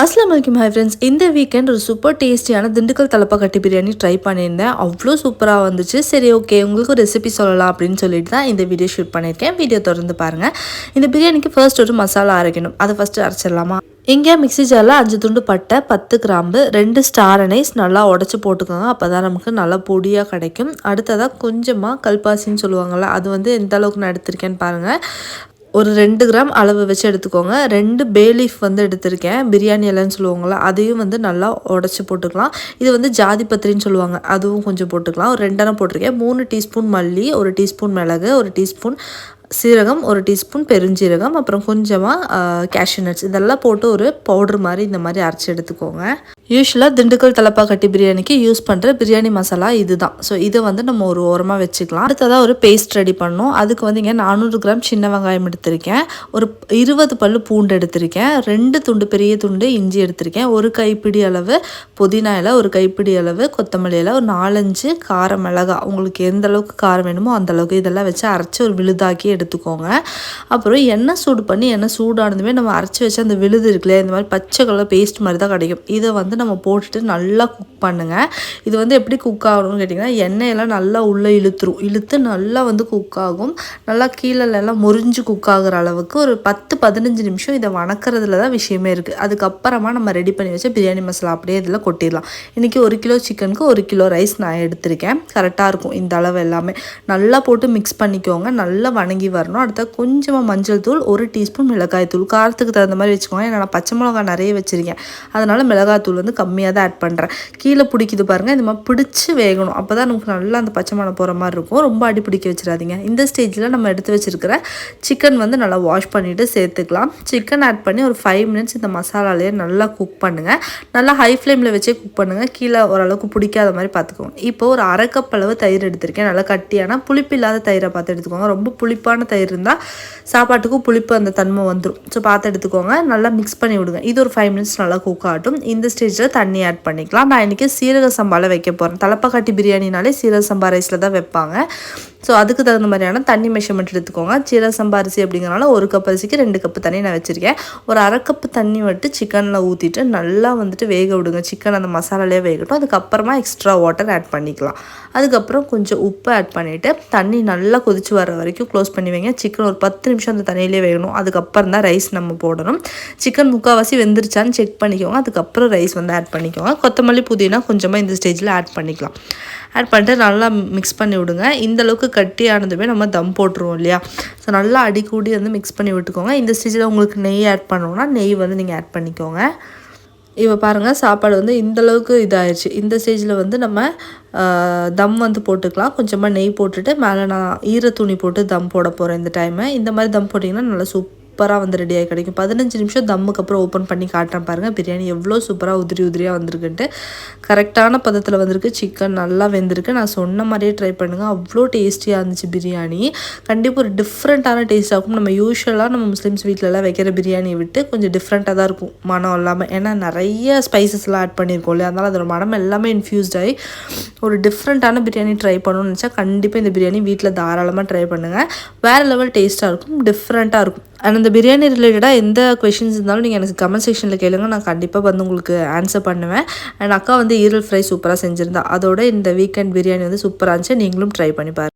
அஸ்ஸலாமு அலைக்கும் hi friends. இந்த வீக்கெண்ட் ஒரு சூப்பர் டேஸ்டியான திண்டுக்கல் தலப்பாக்கட்டி பிரியாணி ட்ரை பண்ணியிருந்தேன். அவ்வளோ சூப்பராக வந்துச்சு. சரி, ஓகே, உங்களுக்கு ரெசிபி சொல்லலாம் அப்படின்னு சொல்லிட்டு தான் இந்த வீடியோ ஷூட் பண்ணியிருக்கேன். வீடியோ தொடர்ந்து பாருங்கள். இந்த பிரியாணிக்கு ஃபர்ஸ்ட் ஒரு மசாலா அரைக்கணும். அதை ஃபஸ்ட்டு அரைச்சிடலாமா? இங்கே மிக்ஸி ஜாரில் 5 துண்டு பட்டை, 10 கிராம்பு, 2 ஸ்டார் அனைஸ் நல்லா உடச்சி போட்டுக்கோங்க. அப்போ தான் நமக்கு நல்லா பொடியாக கிடைக்கும். அடுத்ததாக கொஞ்சமாக கல்பாசின்னு சொல்லுவாங்கள்ல, அது எந்த அளவுக்கு நான் எடுத்திருக்கேன்னு பாருங்கள். ஒரு 2 கிராம் அளவு வச்சு எடுத்துக்கோங்க. 2 பே லீஃப் எடுத்திருக்கேன். பிரியாணி இலைன்னு சொல்லுவாங்கள்ல, அதையும் நல்லா உடச்சி போட்டுக்கலாம். இது ஜாதி பத்திரின்னு சொல்லுவாங்க, அதுவும் கொஞ்சம் போட்டுக்கலாம். ஒரு 2 எண்ணம் போட்டிருக்கேன். 3 டீஸ்பூன் மல்லி, 1 டீஸ்பூன் மிளகு, 1 டீஸ்பூன் சீரகம், 1 டீஸ்பூன் பெருஞ்சீரகம், அப்புறம் கொஞ்சமாக கேஷ்யூ நட்ஸ், இதெல்லாம் போட்டு ஒரு பவுடர் மாதிரி இந்த மாதிரி அரைச்சி எடுத்துக்கோங்க. யூஸ்வலாக திண்டுக்கல் தலப்பாக்கட்டி பிரியாணிக்கு யூஸ் பண்ணுற பிரியாணி மசாலா இது தான். ஸோ இதை நம்ம ஒரு ஓரமாக வச்சுக்கலாம். அடுத்ததாக ஒரு பேஸ்ட் ரெடி பண்ணணும். அதுக்கு இங்கே 400 கிராம் சின்ன வெங்காயம் எடுத்திருக்கேன். ஒரு 20 பல்லு பூண்டு எடுத்திருக்கேன். 2 துண்டு பெரிய துண்டு இஞ்சி எடுத்திருக்கேன். ஒரு கைப்பிடி அளவு புதினா இலை, ஒரு கைப்பிடி அளவு கொத்தமல்லி இலை, ஒரு 4-5 கார மிளகா, உங்களுக்கு எந்த அளவுக்கு காரம் வேணுமோ அந்த அளவுக்கு இதெல்லாம் வச்சு அரைச்சி ஒரு விழுதாக்கி எடுத்துக்கோங்க. அப்புறம் எண்ணெய் சூடு பண்ணி, எண்ணெய் சூடானதுமே நம்ம அரைச்சி வச்சு அந்த விழுது இருக்குல்ல, இந்த மாதிரி பச்சை கலர் பேஸ்ட் மாதிரி தான் கிடைக்கும். இதை நம்ம போட்டுட்டு நல்லா குக் பண்ணுங்கள். இது எப்படி குக் ஆகணும்னு கேட்டிங்கன்னா, எண்ணெயெல்லாம் நல்லா உள்ளே இழுத்து நல்லா குக் ஆகும். நல்லா கீழெல்லாம் முறிஞ்சு குக் ஆகுற அளவுக்கு ஒரு 10-15 நிமிஷம் இதை வணக்கிறதுல தான் விஷயமே இருக்குது. அதுக்கப்புறமா நம்ம ரெடி பண்ணி வச்ச பிரியாணி மசாலா அப்படியே இதில் கொட்டிடலாம். இன்றைக்கி 1 கிலோ சிக்கனுக்கு 1 கிலோ ரைஸ் நான் எடுத்திருக்கேன். கரெக்டாக இருக்கும் இந்த அளவு. எல்லாமே நல்லா போட்டு மிக்ஸ் பண்ணிக்கோங்க. நல்லா வணங்கி வரணும். அடுத்த கொஞ்சமாக மஞ்சள் தூள், 1 டீஸ்பூன் மிளகாய் தூள், காரத்துக்கு தகுந்த மாதிரி வச்சுக்கோங்க. ஏன்னா நான் பச்சை மிளகாய் நிறைய வச்சுருக்கேன், அதனால் மிளகாய் தூள் கம்மியாக தான் ஆட் பண்ணுறேன். கீழே பிடிக்குது பாருங்கள், இந்த மாதிரி பிடிச்சி வேகணும். அப்போ தான் நமக்கு நல்லா அந்த பச்சை மணம் போகிற மாதிரி இருக்கும். ரொம்ப அடி பிடிக்க வச்சிடாதீங்க. இந்த ஸ்டேஜில் நம்ம எடுத்து வச்சுருக்கிற சிக்கன் நல்லா வாஷ் பண்ணிவிட்டு சேர்த்துக்கலாம். சிக்கன் ஆட் பண்ணி ஒரு 5 மினிட்ஸ் இந்த மசாலாலேயே நல்லா குக் பண்ணுங்கள். நல்லா ஹை ஃப்ளேமில் வச்சே குக் பண்ணுங்கள். கீழே ஓரளவுக்கு பிடிக்காத மாதிரி பார்த்துக்கோங்க. இப்போ ஒரு 1/2 கப் அளவு தயிர் எடுத்திருக்கேன். நல்லா கட்டியான புளிப்பு இல்லாத தயிரை பார்த்து எடுத்துக்கோங்க. ரொம்ப புளிப்பான தயிர் இருந்தால் சாப்பாட்டுக்கும் புளிப்பு அந்த தன்மை வந்துடும். ஸோ பார்த்து எடுத்துக்கோங்க. நல்லா மிக்ஸ் பண்ணி விடுங்க. இது ஒரு 5 மினிட்ஸ் நல்லா குக் ஆகட்டும். இந்த ஸ்டேஜில் தண்ணி ஆட் பண்ணிக்கலாம். நான் இன்றைக்கி சீரக சம்பாவில் வைக்க போகிறேன். தலப்பாக்கட்டி பிரியாணினாலே சீரக சம்பா ரைஸில் தான் வைப்பாங்க. ஸோ அதுக்கு தகுந்த மாதிரியான தண்ணி மெஷர்மெண்ட் எடுத்துக்கோங்க. சீரக சம்பா அரிசி அப்படிங்கிறனால 1 கப் அரிசிக்கு 2 கப்பு தண்ணி நான் வச்சுருக்கேன். ஒரு 1/2 கப்பு தண்ணி சிக்கனில் ஊற்றிட்டு நல்லா வேக விடுங்க. சிக்கன் அந்த மசாலாலே வேகட்டும். அதுக்கப்புறமா எக்ஸ்ட்ரா வாட்டர் ஆட் பண்ணிக்கலாம். அதுக்கப்புறம் கொஞ்சம் உப்பு ஆட் பண்ணிவிட்டு தண்ணி நல்லா கொதிச்சு வர வரைக்கும் க்ளோஸ் பண்ணி வைங்க. சிக்கன் ஒரு 10 நிமிஷம் அந்த தண்ணியிலே வேகணும். அதுக்கப்புறம் தான் ரைஸ் நம்ம போடணும். சிக்கன் முக்கால்வாசி வெந்துருச்சான்னு செக் பண்ணிக்கோங்க. அதுக்கப்புறம் ரைஸ் ஆட் பண்ணிக்கோங்க. கொத்தமல்லி புதினா கொஞ்சமாக இந்த ஸ்டேஜில் ஆட் பண்ணிக்கலாம். ஆட் பண்ணிட்டு நல்லா மிக்ஸ் பண்ணி விடுங்க. இந்தளவுக்கு கட்டி ஆனதுமே நம்ம தம் போட்டுருவோம் இல்லையா. ஸோ நல்லா அடிக்கூடி மிக்ஸ் பண்ணி விட்டுக்கோங்க. இந்த ஸ்டேஜில் உங்களுக்கு நெய் ஆட் பண்ணணும்னா நெய் நீங்கள் ஆட் பண்ணிக்கோங்க. இப்போ பாருங்கள், சாப்பாடு இந்தளவுக்கு இதாகிடுச்சு. இந்த ஸ்டேஜில் நம்ம தம் போட்டுக்கலாம். கொஞ்சமாக நெய் போட்டுட்டு மேலே நான் ஈர துணி போட்டு தம் போட போகிறேன். இந்த டைமை இந்த மாதிரி தம் போட்டிங்கன்னா நல்லா சூப்பராக ரெடியாகி கிடைக்கும். 15 நிமிஷம் தம்முக்கு அப்புறம் ஓப்பன் பண்ணி காட்டுறேன் பாருங்கள். பிரியாணி எவ்வளோ சூப்பராக உதிரியாக வந்திருக்குன்ட்டு. கரெக்டான பதத்தில் வந்திருக்கு. சிக்கன் நல்லா வெந்திருக்கு. நான் சொன்ன மாதிரியே ட்ரை பண்ணுங்கள். அவ்வளோ டேஸ்டியாக இருந்துச்சு பிரியாணி. கண்டிப்பாக ஒரு டிஃப்ரெண்ட்டான டேஸ்ட்டாக இருக்கும். நம்ம யூஸ்வலாக நம்ம முஸ்லீம்ஸ் வீட்டிலலாம் வைக்கிற பிரியாணியை விட்டு கொஞ்சம் டிஃப்ரெண்ட்டாக தான் இருக்கும் மனம் இல்லாமல். ஏன்னா நிறைய ஸ்பைசஸ்லாம் ஆட் பண்ணியிருக்கோம் இல்லையா, அதனால் அதோட மனம் எல்லாமே இன்ஃப்யூஸ்ட் ஆகி ஒரு டிஃப்ரெண்ட்டான பிரியாணி ட்ரை பண்ணணும்னு நினச்சா கண்டிப்பாக இந்த பிரியாணி வீட்டில் தாராளமாக ட்ரை பண்ணுங்கள். வேறு லெவல் டேஸ்ட்டாக இருக்கும், டிஃப்ரெண்ட்டாக இருக்கும். அண்ட் இந்த பிரியாணி ரிலேட்டடாக எந்த கொஷின்ஸ் இருந்தாலும் நீங்கள் எனக்கு கமெண்ட் செக்ஷனில் கேளுங்க. நான் கண்டிப்பாக உங்களுக்கு ஆன்சர் பண்ணுவேன். அண்ட் அக்கா ஈரல் ஃப்ரை சூப்பராக செஞ்சுருந்தா. அதோட இந்த வீக்கெண்ட் பிரியாணி சூப்பராக இருந்துச்சு. நீங்களும் ட்ரை பண்ணி பாருங்கள்.